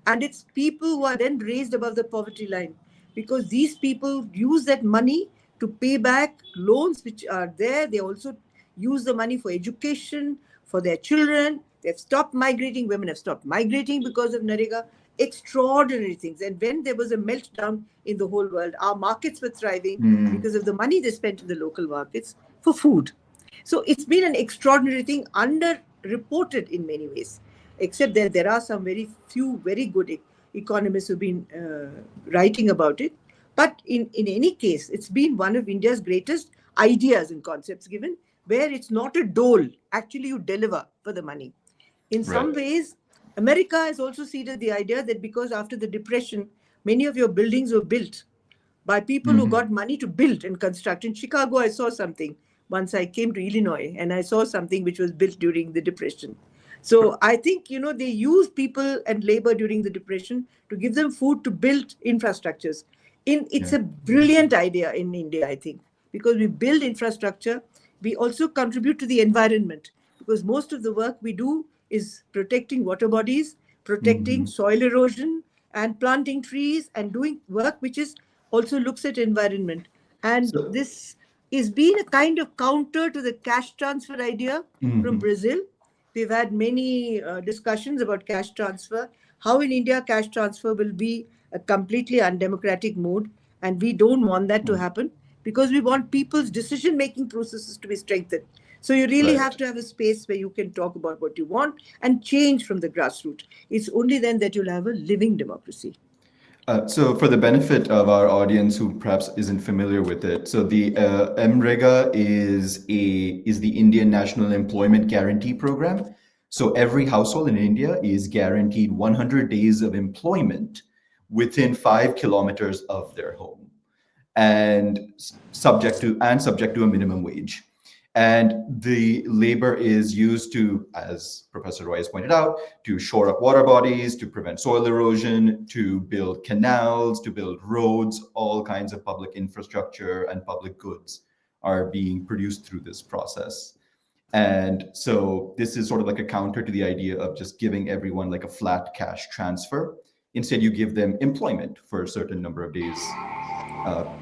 And it's people who are then raised above the poverty line, because these people use that money to pay back loans which are there. They also use the money for education, for their children. They've stopped migrating. Women have stopped migrating because of Narega. Extraordinary things. And when there was a meltdown in the whole world, our markets were thriving because of the money they spent in the local markets for food. So it's been an extraordinary thing, underreported in many ways, except that there are some very few very good economists who've been writing about it. But in any case, it's been one of India's greatest ideas and concepts given, where it's not a dole. Actually, you deliver for the money. In some ways, America has also seeded the idea that because after the Depression, many of your buildings were built by people who got money to build and construct. In Chicago, I saw something. Once I came to Illinois and I saw something which was built during the Depression. So I think, they used people and labor during the Depression to give them food to build infrastructures. It's a brilliant idea in India, I think, because we build infrastructure. We also contribute to the environment, because most of the work we do is protecting water bodies, protecting soil erosion, and planting trees, and doing work which is also looks at environment. And this is being a kind of counter to the cash transfer idea from Brazil. We've had many discussions about cash transfer, how in India cash transfer will be a completely undemocratic mode, and we don't want that to happen. because we want people's decision-making processes to be strengthened. So you really have to have a space where you can talk about what you want and change from the grassroots. It's only then that you'll have a living democracy. So for the benefit of our audience who perhaps isn't familiar with it, so the MREGA is the Indian National Employment Guarantee Program. So every household in India is guaranteed 100 days of employment within 5 kilometers of their home, and subject to a minimum wage. And the labor is used to, as Professor Roy has pointed out, to shore up water bodies, to prevent soil erosion, to build canals, to build roads. All kinds of public infrastructure and public goods are being produced through this process. And so this is sort of like a counter to the idea of just giving everyone like a flat cash transfer. Instead, you give them employment for a certain number of days.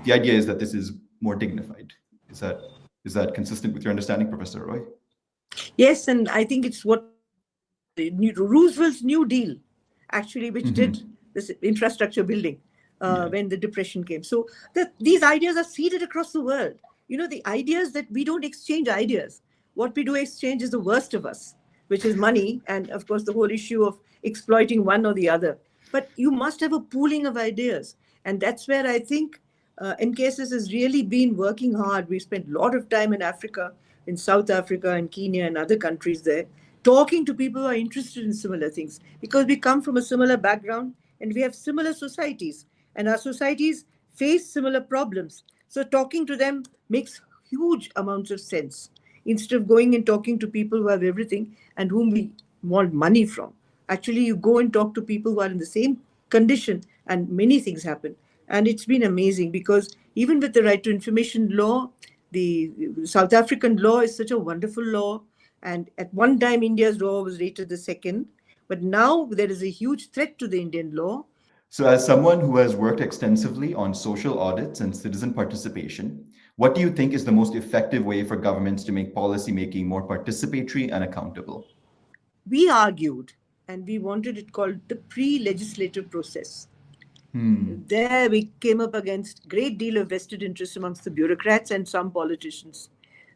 The idea is that this is more dignified. Is that consistent with your understanding, Professor Roy? Yes, and I think it's what Roosevelt's New Deal, actually, which did this infrastructure building when the Depression came. So these ideas are seeded across the world. You know, the ideas that we don't exchange ideas. What we do exchange is the worst of us, which is money, and of course the whole issue of exploiting one or the other. But you must have a pooling of ideas, and that's where I think NKSS has really been working hard. We spent a lot of time in Africa, in South Africa and Kenya and other countries there, talking to people who are interested in similar things, because we come from a similar background and we have similar societies, and our societies face similar problems. So talking to them makes huge amounts of sense, instead of going and talking to people who have everything and whom we want money from. Actually, you go and talk to people who are in the same condition and many things happen. And it's been amazing, because even with the right to information law, the South African law is such a wonderful law. And at one time, India's law was rated the second. But now there is a huge threat to the Indian law. So as someone who has worked extensively on social audits and citizen participation, what do you think is the most effective way for governments to make policymaking more participatory and accountable? We argued, and we wanted it called the pre-legislative process. There we came up against great deal of vested interest amongst the bureaucrats and some politicians,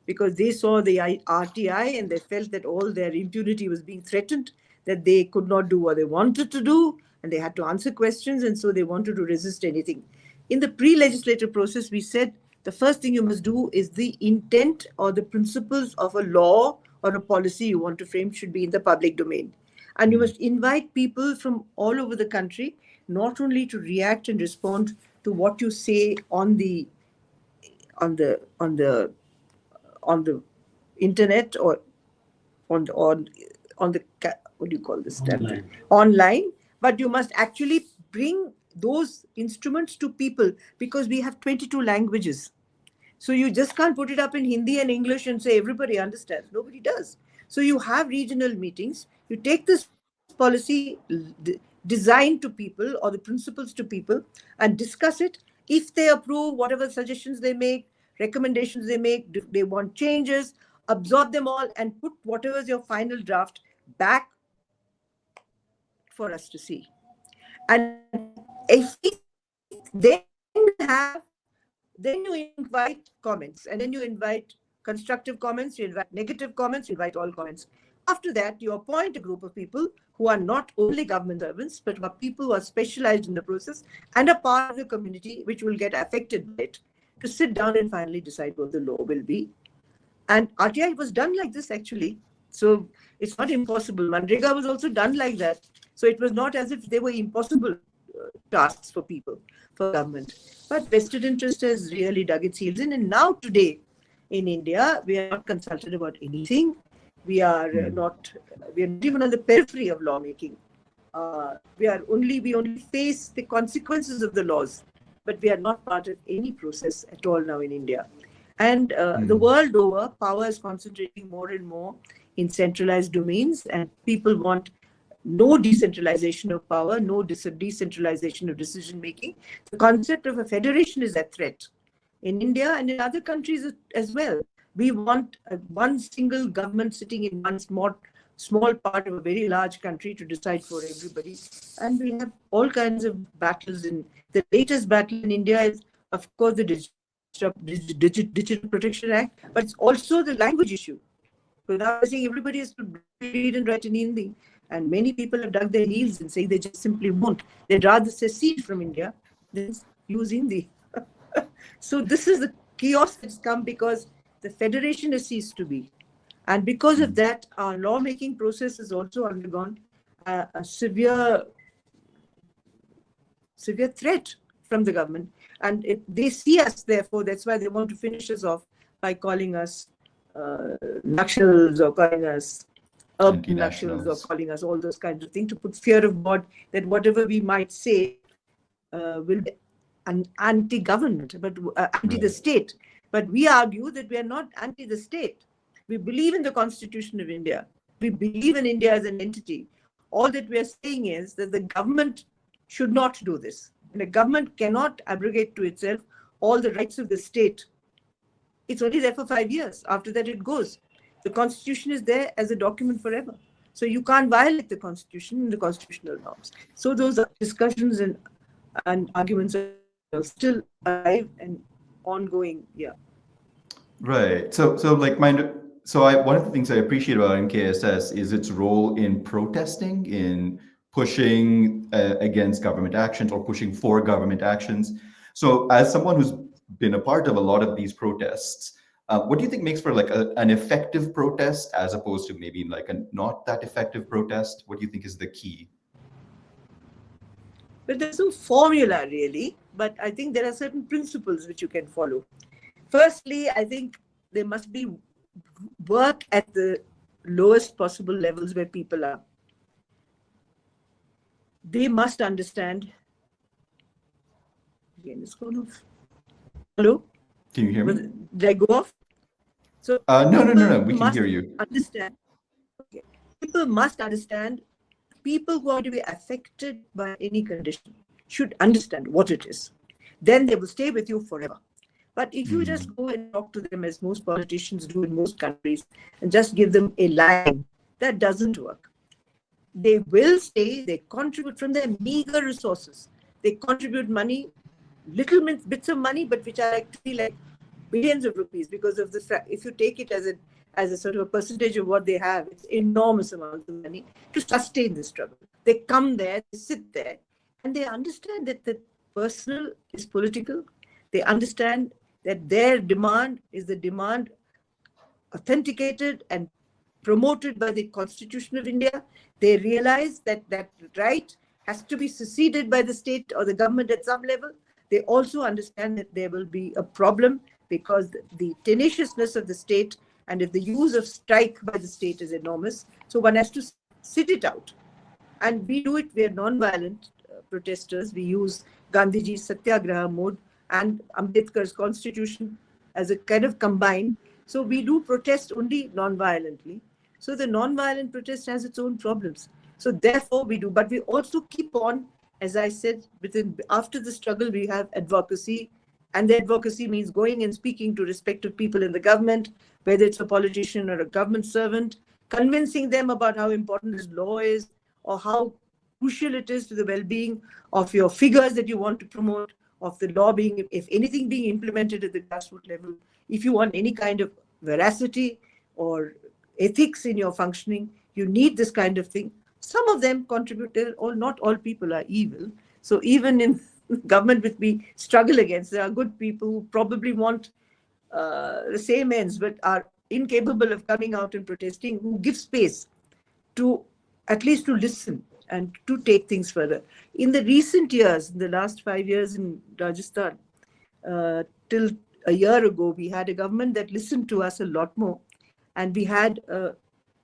because they saw the RTI and they felt that all their impunity was being threatened, that they could not do what they wanted to do, and they had to answer questions, and so they wanted to resist anything. In the pre-legislative process, we said the first thing you must do is the intent or the principles of a law or a policy you want to frame should be in the public domain. And you must invite people from all over the country, not only to react and respond to what you say on the internet or on the what do you call this? Online, but you must actually bring those instruments to people, because we have 22 languages. So you just can't put it up in Hindi and English and say everybody understands. Nobody does. So you have regional meetings. You take this policy design to people or the principles to people and discuss it. If they approve whatever suggestions they make, recommendations they make, they want changes, absorb them all and put whatever is your final draft back for us to see. And if then you invite comments, and then you invite constructive comments, you invite negative comments, you invite all comments. After that, you appoint a group of people who are not only government servants, but who are people who are specialized in the process and a part of the community which will get affected by it, to sit down and finally decide what the law will be. And RTI was done like this, actually. So it's not impossible. Manrega was also done like that. So it was not as if they were impossible tasks for people, for government. But vested interest has really dug its heels in. And now today in India, we are not consulted about anything. We are not even on the periphery of lawmaking. We only face the consequences of the laws, but we are not part of any process at all now in India. And the world over, power is concentrating more and more in centralized domains, and people want no decentralization of power, no decentralization of decision making. The concept of a federation is a threat in India and in other countries as well. We want one single government sitting in one small part of a very large country to decide for everybody. And we have all kinds of battles. The latest battle in India is, of course, the digital Digital Protection Act, but it's also the language issue. So now we're saying everybody has to read and write in Hindi, and many people have dug their heels and say they just simply won't. They'd rather secede from India than use Hindi. So this is the chaos that's come because the federation has ceased to be. And because of that, our lawmaking process has also undergone a severe threat from the government. And they see us, therefore, that's why they want to finish us off by calling us nationals or calling us nationals or calling us all those kinds of things, to put fear of God that whatever we might say will be an anti-government, but anti the state. But we argue that we are not anti the state. We believe in the Constitution of India. We believe in India as an entity. All that we are saying is that the government should not do this. And the government cannot abrogate to itself all the rights of the state. It's only there for 5 years. After that, it goes. The Constitution is there as a document forever. So you can't violate the Constitution and the constitutional norms. So those discussions and arguments are still alive and ongoing. Yeah. Right. So one of the things I appreciate about NKSS is its role in protesting, in pushing against government actions or pushing for government actions. So as someone who's been a part of a lot of these protests, what do you think makes for like an effective protest as opposed to maybe like a not that effective protest? What do you think is the key? But there's no formula really, but I think there are certain principles which you can follow. Firstly, I think there must be work at the lowest possible levels where people are. They must understand. Again, it's gone off. Hello? Can you hear me? Did I go off? So no. We can hear you. Understand. Okay. People must understand. People who are to be affected by any condition should understand what it is. Then they will stay with you forever. But if you just go and talk to them, as most politicians do in most countries, and just give them a line, that doesn't work. They will stay, they contribute from their meager resources. They contribute money, little bits of money, but which are actually like billions of rupees, because of the fact, if you take it as a sort of a percentage of what they have, it's enormous amounts of money to sustain the struggle. They come there, they sit there, and they understand that the personal is political. They understand that their demand is the demand authenticated and promoted by the Constitution of India. They realize that that right has to be seceded by the state or the government at some level. They also understand that there will be a problem because the tenaciousness of the state and if the use of strike by the state is enormous. So one has to sit it out. And we do it, we are non-violent protesters. We use Gandhiji's Satyagraha mode and Ambedkar's constitution as a kind of combined. So we do protest only non-violently. So the non-violent protest has its own problems. So therefore we do, but we also keep on, as I said, after the struggle, we have advocacy. And the advocacy means going and speaking to respective people in the government, whether it's a politician or a government servant, convincing them about how important this law is or how crucial it is to the well-being of your figures that you want to promote, of the law being, if anything, being implemented at the grassroots level. If you want any kind of veracity or ethics in your functioning, you need this kind of thing. Some of them contribute, or not all people are evil. So even in government which we struggle against, there are good people who probably want the same ends, but are incapable of coming out and protesting, who give space to at least to listen and to take things further. In the recent years, in the last 5 years in Rajasthan, till a year ago, we had a government that listened to us a lot more. And we had a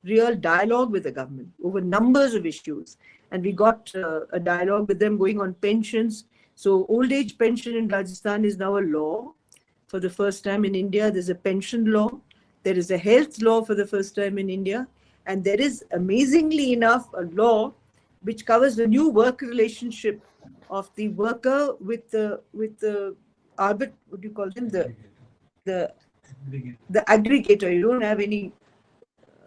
real dialogue with the government over numbers of issues. And we got a dialogue with them going on pensions. So old age pension in Rajasthan is now a law. For the first time in India, there's a pension law. There is a health law for the first time in India. And there is, amazingly enough, a law which covers the new work relationship of the worker with the what do you call them? The aggregator. You don't have any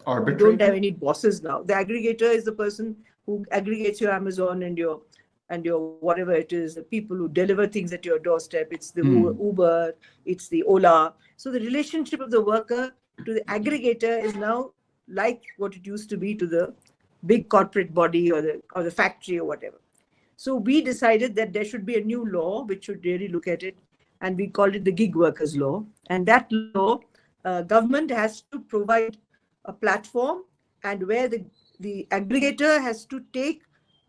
arbitrator. You don't have any bosses now. The aggregator is the person who aggregates your Amazon and your and your whatever it is, the people who deliver things at your doorstep. It's the Uber, it's the Ola. So the relationship of the worker to the aggregator is now like what it used to be to the big corporate body or the factory or whatever. So we decided that there should be a new law which should really look at it, and we called it the gig workers law. And that law, government has to provide a platform, and where the aggregator has to take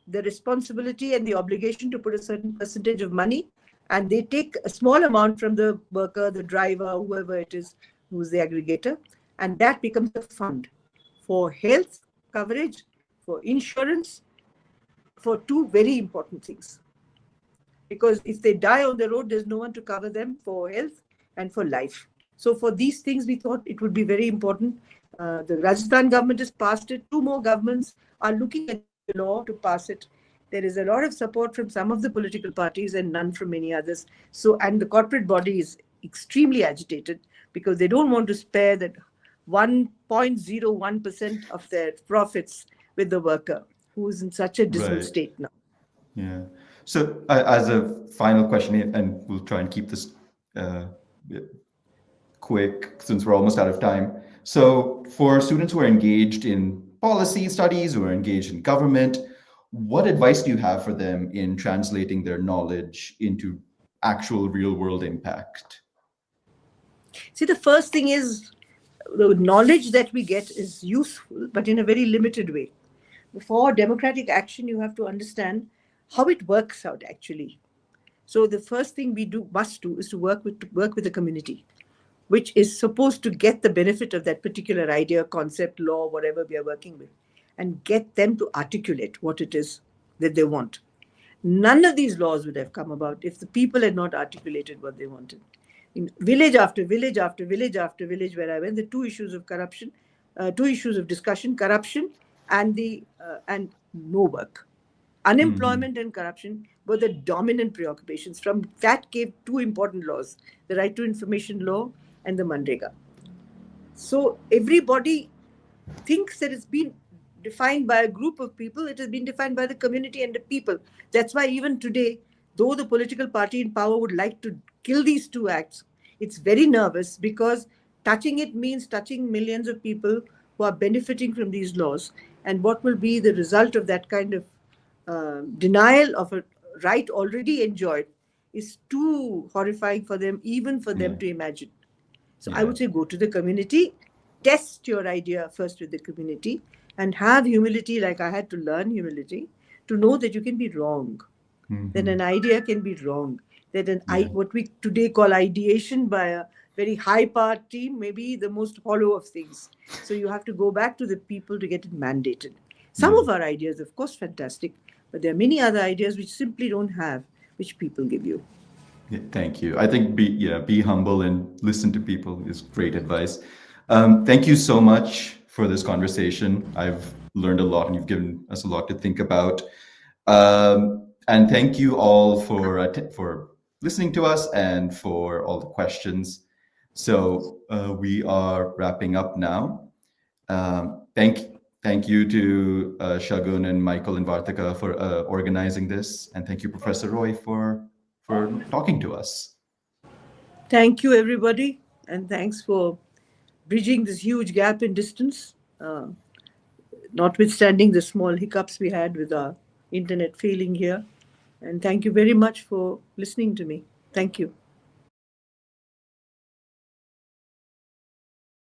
the responsibility and the obligation to put a certain percentage of money, and they take a small amount from the worker, the driver, whoever it is who's the aggregator, and that becomes a fund for health coverage, for insurance, for two very important things. Because if they die on the road, there's no one to cover them for health and for life. So for these things, we thought it would be very important. The Rajasthan government has passed it. 2 more governments are looking at the law to pass it. There is a lot of support from some of the political parties and none from many others. So, and the corporate body is extremely agitated because they don't want to spare that 1.01% of their profits with the worker, who is in such a dismal state now. Yeah. So as a final question, and we'll try and keep this quick since we're almost out of time. So for students who are engaged in policy studies, who are engaged in government, what advice do you have for them in translating their knowledge into actual real world impact? See, the first thing is the knowledge that we get is useful, but in a very limited way. For democratic action, you have to understand how it works out actually. So the first thing we must do is to work with the community, which is supposed to get the benefit of that particular idea, concept, law, whatever we are working with, and get them to articulate what it is that they want. None of these laws would have come about if the people had not articulated what they wanted. In village after village after village after village where I went, the 2 issues of corruption, 2 issues of discussion, corruption and no work. Unemployment and corruption were the dominant preoccupations. From that came 2 important laws, the Right to Information Law and the Manrega. So everybody thinks that it's been defined by a group of people. It has been defined by the community and the people. That's why even today, though the political party in power would like to kill these 2 acts, it's very nervous because touching it means touching millions of people who are benefiting from these laws. And what will be the result of that kind of denial of a right already enjoyed is too horrifying for them, even for them to imagine. So I would say go to the community, test your idea first with the community, and have humility, like I had to learn humility, to know that you can be wrong, that an idea can be wrong, that what we today call ideation by a very high-powered team may be the most hollow of things. So you have to go back to the people to get it mandated. Some of our ideas, of course, fantastic, but there are many other ideas which simply don't have, which people give you. Yeah, thank you. I think be humble and listen to people is great advice. Thank you so much for this conversation. I've learned a lot and you've given us a lot to think about. And thank you all for listening to us and for all the questions. So we are wrapping up now. Thank you to Shagun and Michael and Vartika for organizing this. And thank you, Professor Roy, for talking to us. Thank you, everybody. And thanks for bridging this huge gap in distance, notwithstanding the small hiccups we had with our internet failing here. And thank you very much for listening to me. Thank you.